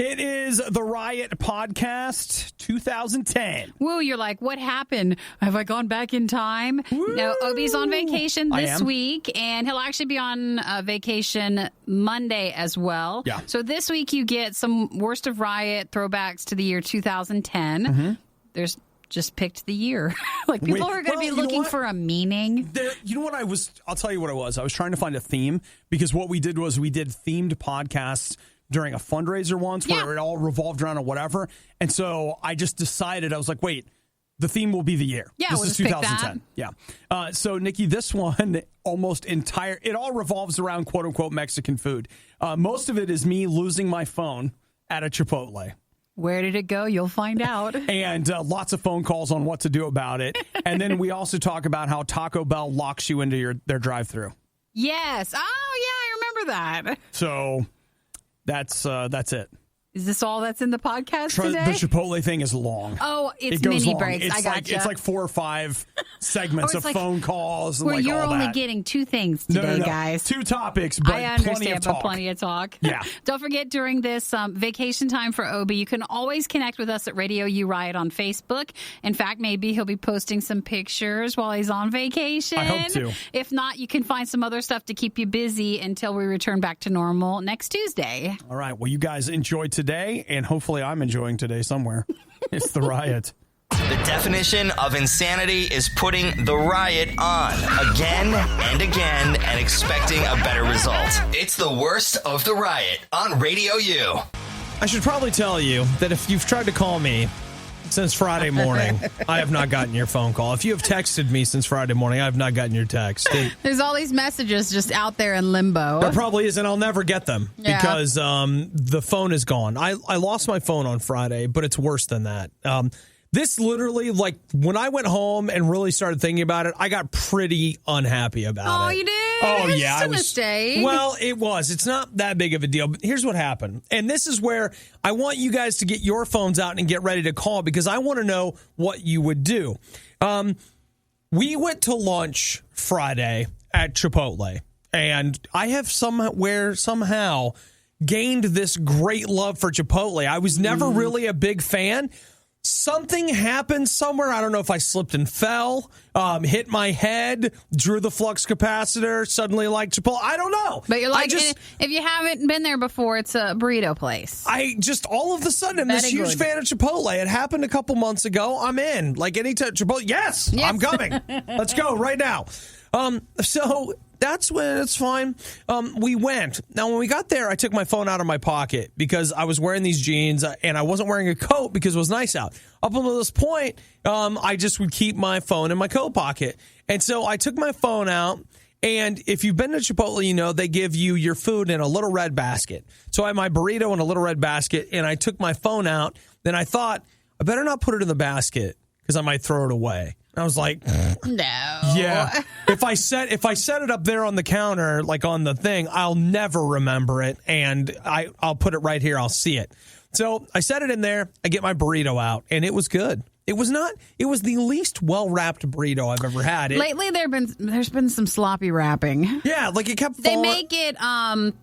It is the Riot Podcast 2010. Woo, you're like, what happened? Have I gone back in time? Woo. No, Obi's on vacation this week, and he'll actually be on vacation Monday as well. Yeah. So this week you get some Worst of Riot throwbacks to the year 2010. Mm-hmm. There's just picked the year. Like, people are going to be looking for a meaning. You know what I'll tell you what it was. I was trying to find a theme, because what we did was we did themed podcasts during a fundraiser once where it all revolved around or whatever. And so I just decided, I was like, wait, the theme will be the year. Yeah, this is 2010. Yeah. So, Nikki, this one it all revolves around quote unquote Mexican food. Most of it is me losing my phone at a Chipotle. Where did it go? You'll find out. And lots of phone calls on what to do about it. And then we also talk about how Taco Bell locks you into their drive-thru. Yes. Oh, yeah, I remember that. So that's it. Is this all that's in the podcast today? The Chipotle thing is long. Oh, it's mini breaks. It's I gotcha. It's like 4 or 5 segments of phone calls. And where you're only getting 2 things today, guys. 2 topics, but I understand, plenty of talk. But plenty of talk. Yeah. Don't forget, during this vacation time for Obi, you can always connect with us at RadioU Riot on Facebook. In fact, maybe he'll be posting some pictures while he's on vacation. I hope to. If not, you can find some other stuff to keep you busy until we return back to normal next Tuesday. All right. Well, you guys enjoy today, and hopefully I'm enjoying today somewhere. It's the Riot. The definition of insanity is putting the riot on again and again and expecting a better result. It's the Worst of the Riot on Radio U. I should probably tell you that if you've tried to call me since Friday morning, I have not gotten your phone call. If you have texted me since Friday morning, I have not gotten your text. There's all these messages just out there in limbo. There probably is, and I'll never get them because the phone is gone. I lost my phone on Friday, but it's worse than that. This literally, like, when I went home and really started thinking about it, I got pretty unhappy about it. Oh, you did? Oh, It's yeah. just a mistake. Well, it was. It's not that big of a deal. But here's what happened. And this is where I want you guys to get your phones out and get ready to call, because I want to know what you would do. We went to lunch Friday at Chipotle, and I have somehow gained this great love for Chipotle. I was never really a big fan. Something happened somewhere. I don't know if I slipped and fell, hit my head, drew the flux capacitor, suddenly liked Chipotle. I don't know. But you're like, if you haven't been there before, it's a burrito place. I just, all of a sudden, I'm this huge fan of Chipotle. It happened a couple months ago. I'm in. Like, anytime Chipotle, yes, I'm coming. Let's go right now. So that's when it's fine. We went. Now, when we got there, I took my phone out of my pocket because I was wearing these jeans and I wasn't wearing a coat because it was nice out. Up until this point, I just would keep my phone in my coat pocket. And so I took my phone out. And if you've been to Chipotle, you know they give you your food in a little red basket. So I had my burrito in a little red basket, and I took my phone out. Then I thought, I better not put it in the basket because I might throw it away. I was like, no. Yeah. If I set it up there on the counter, like on the thing, I'll never remember it, and I'll put it right here. I'll see it. So I set it in there. I get my burrito out, and it was good. It was the least well-wrapped burrito I've ever had. Lately, there's been some sloppy wrapping. Yeah, like it kept falling. They make it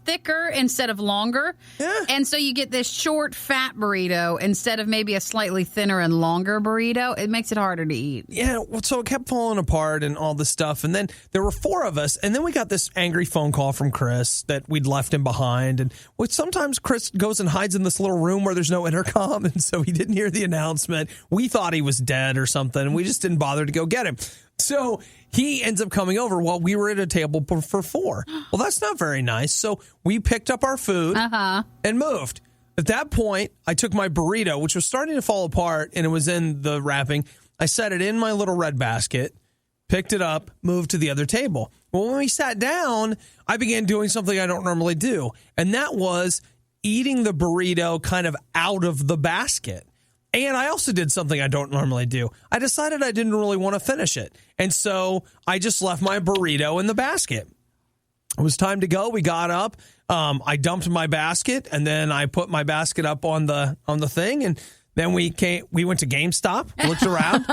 thicker instead of longer. Yeah. And so you get this short, fat burrito instead of maybe a slightly thinner and longer burrito. It makes it harder to eat. Yeah, well, so it kept falling apart and all this stuff. And then there were 4 of us. And then we got this angry phone call from Chris that we'd left him behind. And sometimes Chris goes and hides in this little room where there's no intercom. And so he didn't hear the announcement. We thought he was dead or something, and we just didn't bother to go get him. So he ends up coming over while we were at a table for 4. Well, that's not very nice. So we picked up our food and moved. At that point, I took my burrito, which was starting to fall apart, and it was in the wrapping. I set it in my little red basket, picked it up, moved to the other table. Well, when we sat down, I began doing something I don't normally do, and that was eating the burrito kind of out of the basket. And I also did something I don't normally do. I decided I didn't really want to finish it. And so I just left my burrito in the basket. It was time to go. We got up. I dumped my basket, and then I put my basket up on the thing, and then we went to GameStop, looked around.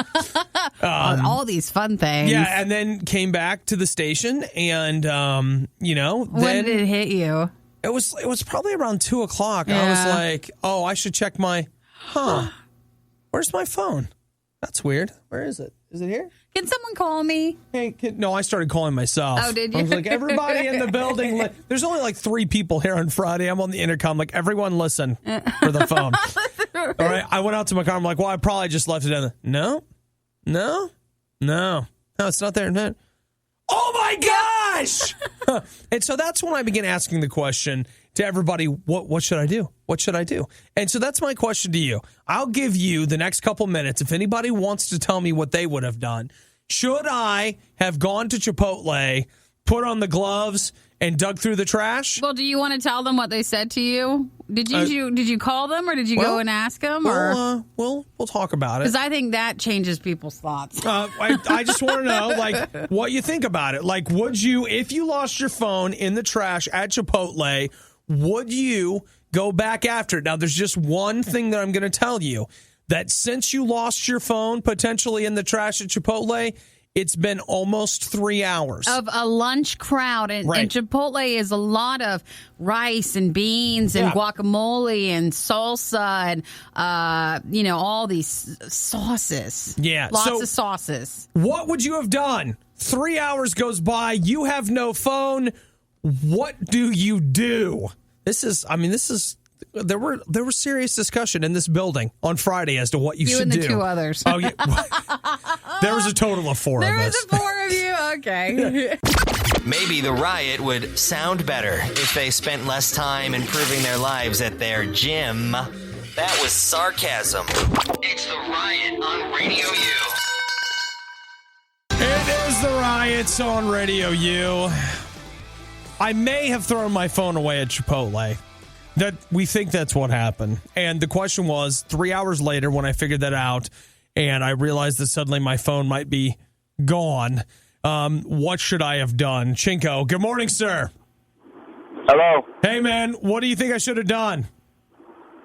All these fun things. Yeah, and then came back to the station, and, When did it hit you? It was probably around 2:00. Yeah. I was like, oh, I should check my, where's my phone? That's weird. Where is it? Is it here? Can someone call me? Hey, no, I started calling myself. Oh, did you? I was like, everybody in the building. There's only like 3 people here on Friday. I'm on the intercom. Like, everyone listen for the phone. All right. I went out to my car. I'm like, well, I probably just left it in there. No, it's not there. No. Oh, my gosh. And so that's when I began asking the question to everybody, what should I do? What should I do? And so that's my question to you. I'll give you the next couple minutes. If anybody wants to tell me what they would have done, should I have gone to Chipotle, put on the gloves, and dug through the trash? Well, do you want to tell them what they said to you? Did you call them, or did you go and ask them? Or We'll talk about it. because I think that changes people's thoughts. I just want to know, like, what you think about it. Like, would you, if you lost your phone in the trash at Chipotle, would you go back after it? Now, there's just one thing that I'm going to tell you, that since you lost your phone potentially in the trash at Chipotle, it's been almost 3 hours. Of a lunch crowd. And Chipotle is a lot of rice and beans and guacamole and salsa and, all these sauces. Yeah. Lots of sauces. What would you have done? 3 hours goes by. You have no phone. What do you do? There were serious discussion in this building on Friday as to what you should do. You and the 2 others. Oh, yeah. There was a total of 4 of us. There was 4 of you? Okay. Maybe the Riot would sound better if they spent less time improving their lives at their gym. That was sarcasm. It's the Riot on Radio U. It is the Riots on Radio U. I may have thrown my phone away at Chipotle. We think that's what happened. And the question was, 3 hours later when I figured that out and I realized that suddenly my phone might be gone, what should I have done? Chinko, good morning, sir. Hello. Hey, man, what do you think I should have done?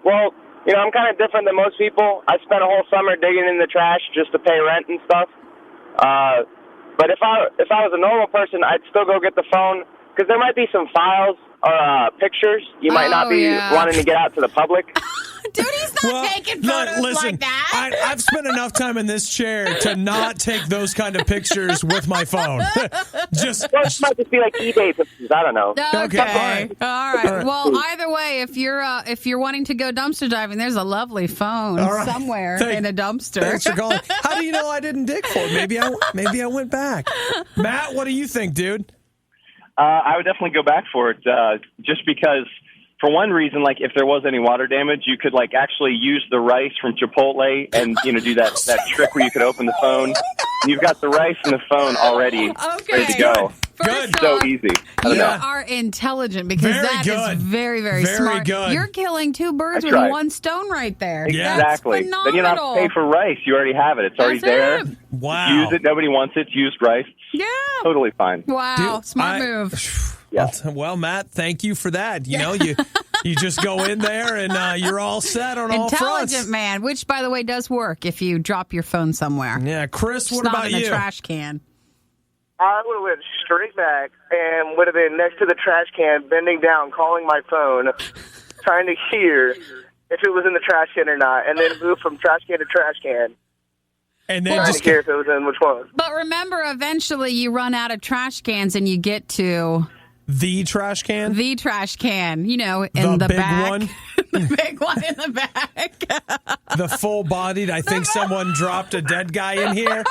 Well, I'm kind of different than most people. I spent a whole summer digging in the trash just to pay rent and stuff. But if I was a normal person, I'd still go get the phone, because there might be some files or pictures you might not be wanting to get out to the public. Dude, he's not taking photos like that. I've spent enough time in this chair to not take those kind of pictures with my phone. Well, it might just be like eBay pictures. I don't know. Okay. All right. Well, either way, if you're wanting to go dumpster diving, there's a lovely phone somewhere in a dumpster. Thanks for calling. How do you know I didn't dig for it? Maybe I went back. Matt, what do you think, dude? I would definitely go back for it, just because, for one reason, like, if there was any water damage, you could, like, actually use the rice from Chipotle and, do that trick where you could open the phone. You've got the rice and the phone already ready to go. Good. So easy. You are intelligent, because that is very, very smart. Good. You're killing 2 birds with one stone right there. Exactly. That's then you don't have to pay for rice. You already have it. It's already there. Wow. Use it. Nobody wants it. Use rice. Yeah. Totally fine. Wow. Dude, smart move. Yeah. Well, Matt, thank you for that. You just go in there and you're all set on all fronts. Intelligent man, which, by the way, does work if you drop your phone somewhere. Yeah. Chris, what not about in you? a trash can. I would have went straight back and would have been next to the trash can, bending down, calling my phone, trying to hear if it was in the trash can or not, and then move from trash can to trash can. And then trying to hear if it was in which one. But remember, eventually you run out of trash cans and you get to... The trash can? The trash can, in the big back. One? The big one in the back. The full-bodied, I think someone dropped a dead guy in here.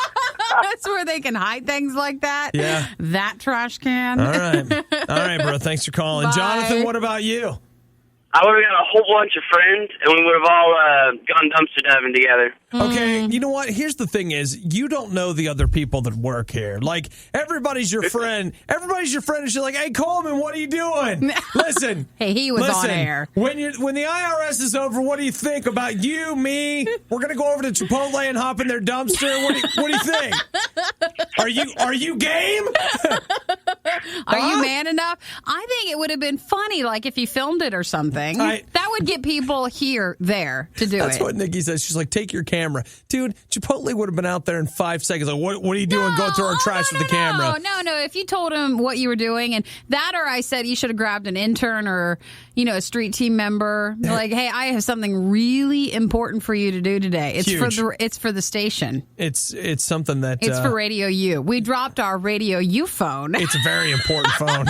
That's where they can hide things like that. Yeah. That trash can. All right, bro. Thanks for calling. Bye. Jonathan, what about you? I would have got a whole bunch of friends, and we would have all gone dumpster diving together. Okay, you know what? Here's the thing is, you don't know the other people that work here. Like, everybody's your friend. Everybody's your friend, and she's like, hey, Coleman, what are you doing? Listen. Hey, he was on air. When the IRS is over, what do you think about you, me? We're going to go over to Chipotle and hop in their dumpster. What do you think? Are you game? Are you man enough? I think it would have been funny, like if you filmed it or something. That would get people there to do it. That's what Nikki says. She's like, take your camera. Dude, Chipotle would have been out there in 5 seconds. Like, what are you doing going through our trash with the camera? No. If you told him what you were doing, and that, or I said you should have grabbed an intern or, a street team member. Like, hey, I have something really important for you to do today. It's for the station. It's something that it's for RadioU. We dropped our RadioU phone. It's a very important phone.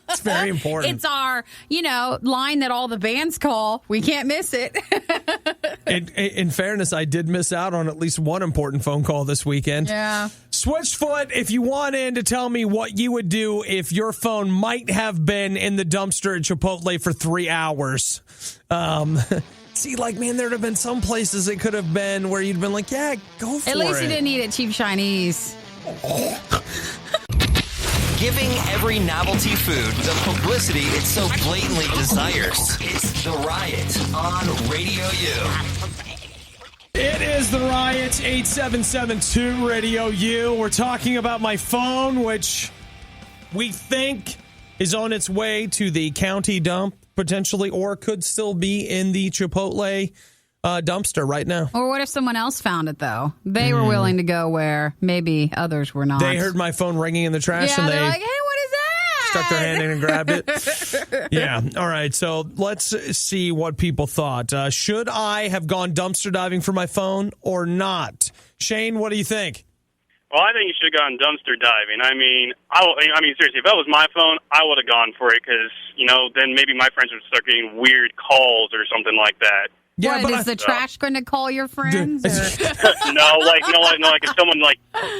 It's very important. It's our, line that all the bands call. We can't miss it. In fairness, I did miss out on at least one important phone call this weekend. Yeah. Switchfoot, if you want in to tell me what you would do if your phone might have been in the dumpster at Chipotle for 3 hours. See, man, there'd have been some places it could have been where you'd been like, yeah, go for it. At least you didn't eat at Cheap Chinese. Giving every novelty food the publicity it so blatantly desires. It's The Riot on Radio U. It is The Riot, 8772 Radio U. We're talking about my phone, which we think is on its way to the county dump, potentially, or could still be in the Chipotle dumpster right now. Or what if someone else found it, though? They were willing to go where maybe others were not. They heard my phone ringing in the trash, and they're like, hey, what is that? Stuck their hand in and grabbed it. Yeah. All right. So let's see what people thought. Should I have gone dumpster diving for my phone or not? Shane, what do you think? Well, I think you should have gone dumpster diving. I mean, seriously, if that was my phone, I would have gone for it because, then maybe my friends would start getting weird calls or something like that. Yeah, is the trash going to call your friends? No, if someone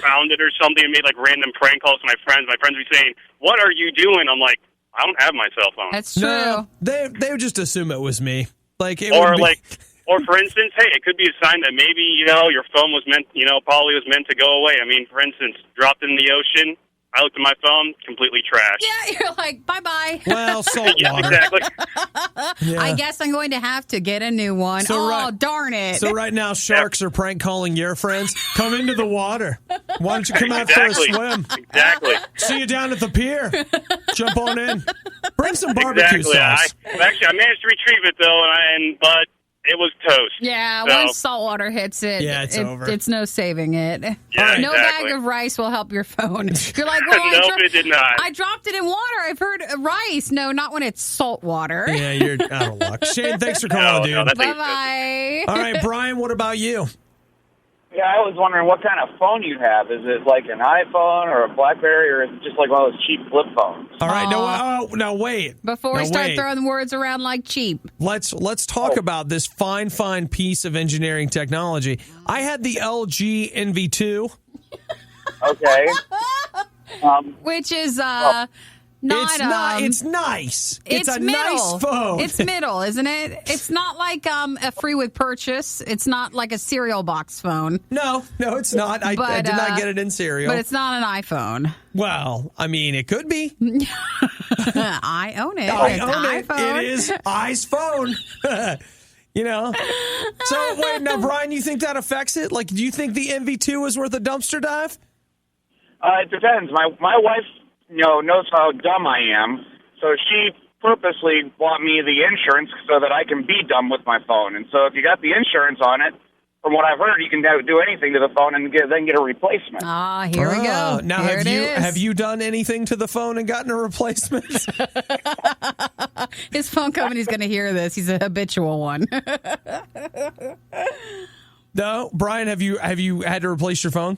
found it or something and made random prank calls to my friends would be saying, "What are you doing?" I'm like, I don't have my cell phone. That's true. No, they would just assume it was me. Or for instance, hey, it could be a sign that maybe your phone was meant, probably was meant to go away. I mean, for instance, dropped in the ocean. I looked at my phone, completely trashed. Yeah, you're like, bye-bye. Well, salt yeah, water. Exactly. Yeah. I guess I'm going to have to get a new one. Darn it. So right now, sharks are prank calling your friends. Come into the water. Why don't you come out for a swim? Exactly. See you down at the pier. Jump on in. Bring some barbecue sauce. I managed to retrieve it, though, but it was toast. Yeah, once salt water hits it, it's over. It's no saving it. Yeah, no bag of rice will help your phone. You're like, well, it did not. I dropped it in water. I've heard rice. No, not when it's salt water. Yeah, you're out of luck. Shane, thanks for calling, dude. Bye-bye. All right, Brian, what about you? Yeah, I was wondering what kind of phone you have. Is it like an iPhone or a BlackBerry, or is it just like one of those cheap flip phones? All right, now wait. Before we start throwing words around like cheap. Let's talk about this fine piece of engineering technology. I had the LG NV2. Okay. Which is it's nice. It's a middle. Nice phone. It's middle, isn't it? It's not like a free with purchase. It's not like a cereal box phone. No, it's not. I did not get it in cereal. But it's not an iPhone. Well, I mean, it could be. I own it. I own it. iPhone. It is I's phone. So, wait, now, Brian, you think that affects it? Do you think the NV2 is worth a dumpster dive? It depends. My wife, knows how dumb I am, so she purposely bought me the insurance so that I can be dumb with my phone. And so if you got the insurance on it, from what I've heard, you can do anything to the phone and then get a replacement. Here we go. Now, have you done anything to the phone and gotten a replacement? His phone company's going to hear this. He's a habitual one. No, Brian, have you had to replace your phone?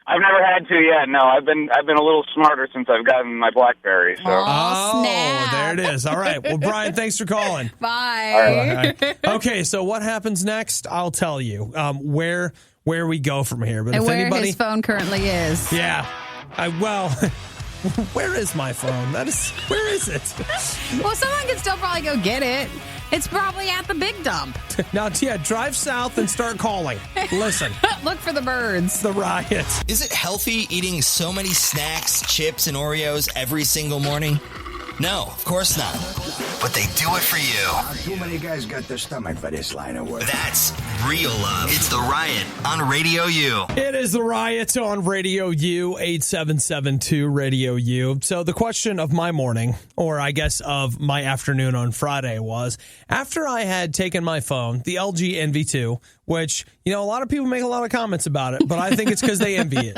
I've never had to yet. No, I've been a little smarter since I've gotten my BlackBerry. So. Snap. There it is. All right. Well, Brian, thanks for calling. Bye. All right. Okay, so what happens next? I'll tell you where we go from here. But and if where anybody, his phone currently is. Yeah. Where is my phone? Where is it? Well, someone can still probably go get it. It's probably at the big dump. Now, drive south and start calling. Listen. Look for the birds. The Riot. Is it healthy eating so many snacks, chips, and Oreos every single morning? No, of course not. But they do it for you. Too many guys got the stomach for this line of work. That's real love. It's The Riot on Radio U. It is The Riot on Radio U, 8772 Radio U. So the question of my morning, or I guess of my afternoon on Friday, was after I had taken my phone, the LG NV2, which, a lot of people make a lot of comments about it, but I think it's because they envy it.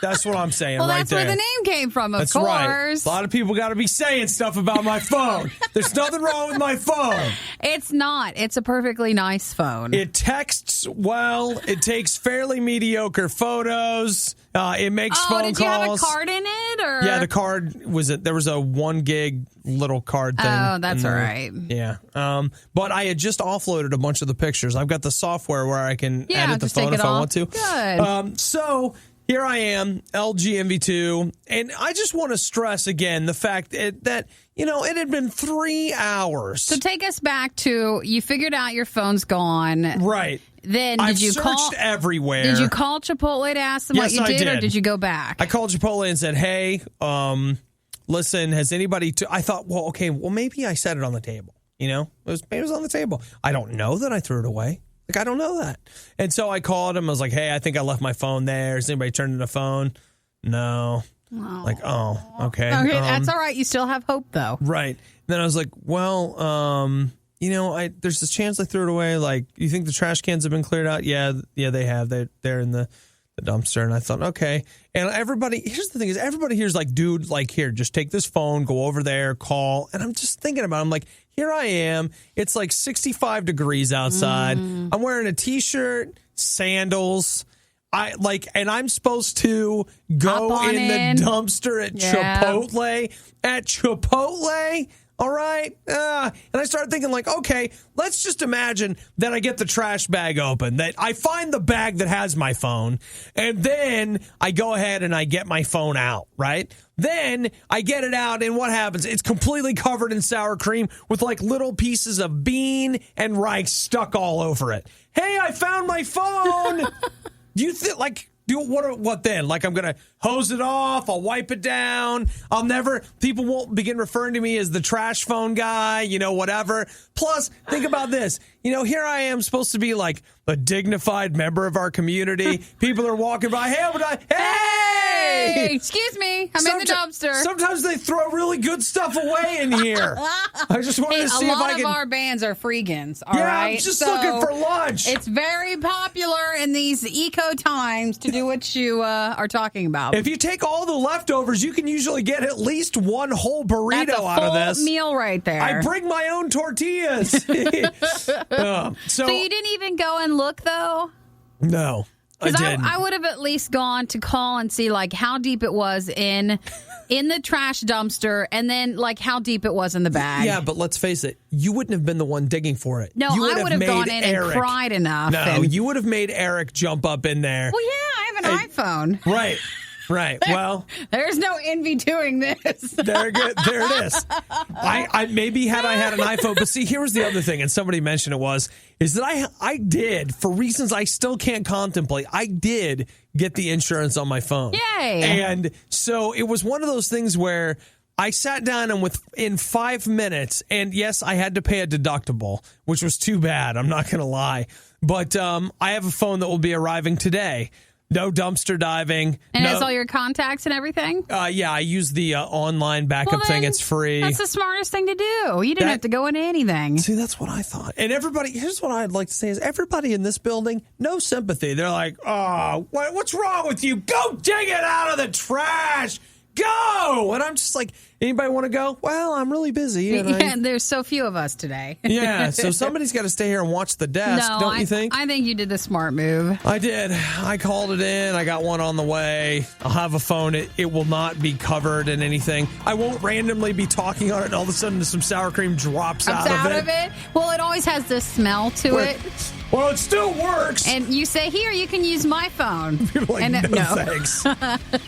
That's what I'm saying well, right that's there. where the name came from, of That's course. Right. A lot of people got to be saying stuff about my phone. There's nothing wrong with my phone. It's not. It's a perfectly nice phone. It texts well. It takes fairly mediocre photos. It makes phone calls. Did you have a card in it? Or? Yeah, the card there was a 1 gig little card thing. Oh, that's all right. Yeah. But I had just offloaded a bunch of the pictures. I've got the software where I can edit the phone if I want to. Good. So here I am, LG NV2, and I just want to stress again the fact that, it had been 3 hours. So take us back to, you figured out your phone's gone. Right. Then I've searched everywhere. Did you call Chipotle to ask them what you did, or did you go back? I called Chipotle and said, hey, listen, has anybody... I thought, maybe I set it on the table. Maybe it was on the table. I don't know that I threw it away. I don't know that. And so I called him. I was like, hey, I think I left my phone there. Has anybody turned in a phone? No. Oh. Okay. Okay, that's all right. You still have hope, though. Right. And then I was like, there's a chance I threw it away. Like, you think the trash cans have been cleared out? Yeah, they have. They're in the dumpster. And I thought, okay. And here's the thing is, everybody here's like, dude, like, here, just take this phone, go over there, call. And I'm just thinking about it. I'm like, here I am. It's like 65 degrees outside. I'm wearing a T-shirt, sandals. And I'm supposed to go in the dumpster at Chipotle. At Chipotle? All right. And I started thinking, like, okay, let's just imagine that I get the trash bag open, that I find the bag that has my phone, and then I go ahead and I get my phone out, right? Then I get it out, and what happens? It's completely covered in sour cream with, like, little pieces of bean and rice stuck all over it. Hey, I found my phone! Do you think, what then? Like, I'm going to hose it off. I'll wipe it down. People won't begin referring to me as the trash phone guy, whatever. Plus, think about this. Here I am supposed to be like a dignified member of our community. People are walking by. Hey, Obadiah. Hey! Excuse me. I'm in the dumpster. Sometimes they throw really good stuff away in here. I just wanted to see if I can. A lot of our bands are freegans, all right? I'm just looking for lunch. It's very popular in these eco times to do what you are talking about. If you take all the leftovers, you can usually get at least one whole burrito out of this. That's a full meal right there. I bring my own tortillas. So you didn't even go and look, though? No, I didn't. I would have at least gone to call and see, like, how deep it was in the trash dumpster, and then, like, how deep it was in the bag. Yeah, but let's face it, you wouldn't have been the one digging for it. No, I would have gone in and cried enough. No, you would have made Eric jump up in there. Well, yeah, I have an iPhone. Right. Well, there's no envy doing this. There it is. I maybe had an iPhone, but see, here was the other thing, and somebody mentioned is that I did, for reasons I still can't contemplate, I did get the insurance on my phone. Yay! And so it was one of those things where I sat down and in 5 minutes, and yes, I had to pay a deductible, which was too bad. I'm not going to lie, but I have a phone that will be arriving today. No dumpster diving. And it has all your contacts and everything? Yeah, I use the online backup thing. It's free. That's the smartest thing to do. You didn't have to go into anything. See, that's what I thought. And here's what I'd like to say is everybody in this building, no sympathy. They're like, oh, what's wrong with you? Go dig it out of the trash. Go! And I'm just like, anybody want to go? Well, I'm really busy. And there's so few of us today. Yeah, so somebody's got to stay here and watch the desk, don't you think? I think you did the smart move. I did. I called it in. I got one on the way. I'll have a phone. It will not be covered in anything. I won't randomly be talking on it and all of a sudden some sour cream drops out of it. Well, it always has this smell to it. Well, it still works. And you say, here, you can use my phone. People are like, no, thanks.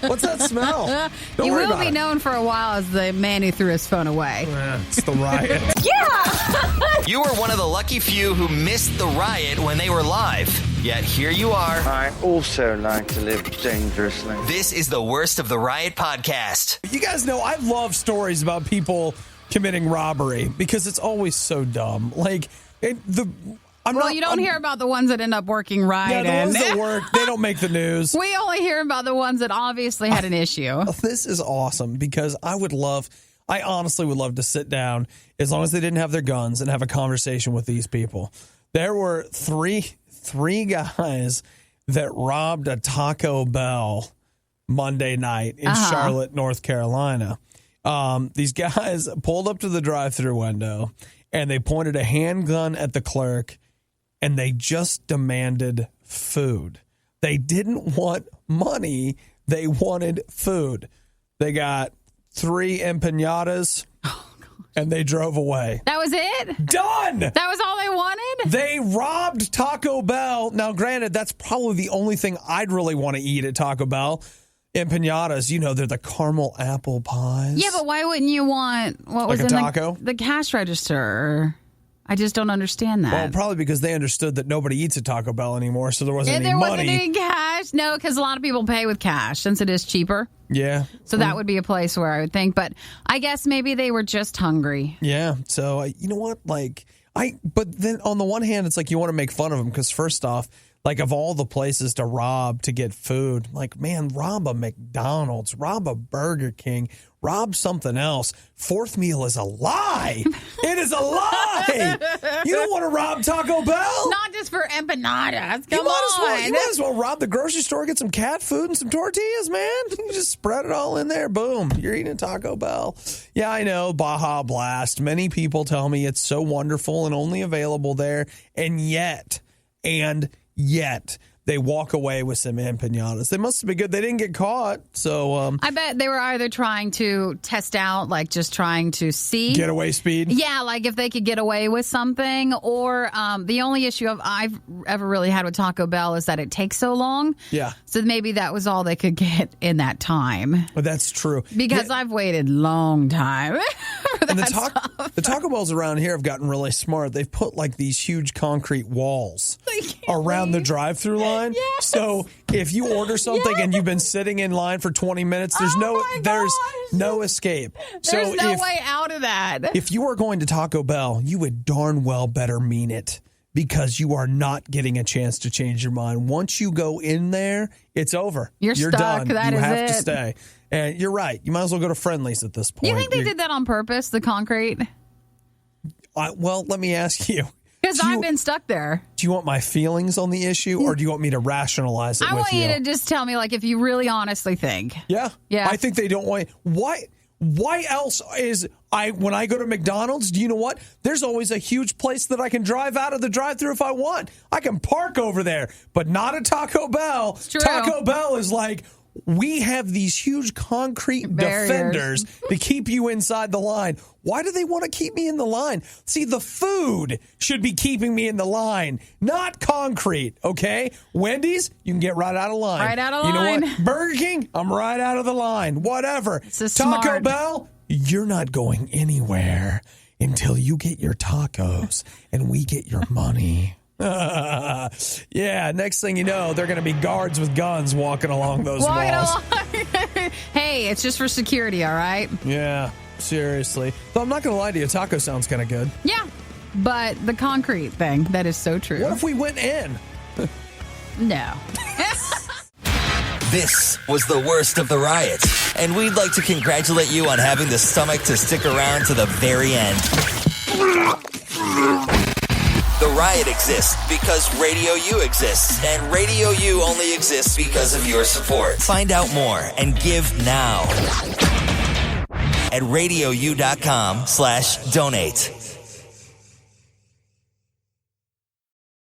What's that smell? You will be known for a while as the man who threw his phone away. It's the riot. Yeah! You were one of the lucky few who missed the riot when they were live. Yet here you are. I also like to live dangerously. This is the Worst of the Riot podcast. You guys know I love stories about people committing robbery because it's always so dumb. Like, you don't hear about the ones that end up working right. Yeah, the ones that work, they don't make the news. We only hear about the ones that obviously had an issue. This is awesome because I honestly would love to sit down, as long as they didn't have their guns, and have a conversation with these people. There were three guys that robbed a Taco Bell Monday night in Charlotte, North Carolina. These guys pulled up to the drive-thru window and they pointed a handgun at the clerk and they just demanded food. They didn't want money. They wanted food. They got 3 empanadas and they drove away. That was it? Done! That was all they wanted? They robbed Taco Bell. Now, granted, that's probably the only thing I'd really want to eat at Taco Bell. Empanadas, they're the caramel apple pies. Yeah, but why wouldn't you want what was in the cash register? I just don't understand that. Well, probably because they understood that nobody eats at Taco Bell anymore, so there wasn't any money. There wasn't any cash? No, because a lot of people pay with cash since it is cheaper. Yeah. So that would be a place where I would think. But I guess maybe they were just hungry. Yeah. So, you know what? But then on the one hand, it's like you want to make fun of them because first off, like, of all the places to rob to get food, like, man, rob a McDonald's, rob a Burger King, rob something else. Fourth meal is a lie. It is a lie. You don't want to rob Taco Bell? Not just for empanadas. Come you might as well rob the grocery store, get some cat food and some tortillas, man. You just spread it all in there. Boom. You're eating Taco Bell. Yeah, I know. Baja Blast. Many people tell me it's so wonderful and only available there. And yet they walk away with some empanadas. They must have been good. They didn't get caught. So I bet they were either trying to test out, like just trying to see. Getaway speed? Yeah, like if they could get away with something. Or the only issue I've ever really had with Taco Bell is that it takes so long. Yeah. So maybe that was all they could get in that time. But that's true. Because I've waited long time. And the Taco Bells around here have gotten really smart. They've put like these huge concrete walls around the drive-thru line. Yes. So if you order something and you've been sitting in line for 20 minutes, there's no escape. There's no way out of that. If you are going to Taco Bell, you would darn well better mean it, because you are not getting a chance to change your mind. Once you go in there, it's over. You're stuck. Done. That you is have it. to stay. And you're right. You might as well go to Friendly's at this point. Do you think they did that on purpose, the concrete? Well, let me ask you. Because I've been stuck there. Do you want my feelings on the issue, or do you want me to rationalize it with you? I want you to just tell me, like, if you really honestly think. Yeah. Yeah. I think they don't want... Why else when I go to McDonald's, do you know what? There's always a huge place that I can drive out of the drive-thru if I want. I can park over there, but not at Taco Bell. It's true. Taco Bell is like, we have these huge concrete defenders to keep you inside the line. Why do they want to keep me in the line? See, the food should be keeping me in the line, not concrete, okay? Wendy's, you can get right out of line. Right out of line. line. You know what? Burger King, I'm right out of the line. Whatever. Taco smart. Bell, you're not going anywhere until you get your tacos and we get your money. Yeah, next thing you know, they're going to be guards with guns walking along those walls. Hey, it's just for security, all right? Yeah, seriously. Though I'm not going to lie to you, taco sounds kind of good. Yeah, but the concrete thing, that is so true. What if we went in? No. This was the worst of the riots, and we'd like to congratulate you on having the stomach to stick around to the very end. The Riot exists because RadioU exists, and RadioU only exists because of your support. Find out more and give now at RadioU.com/donate.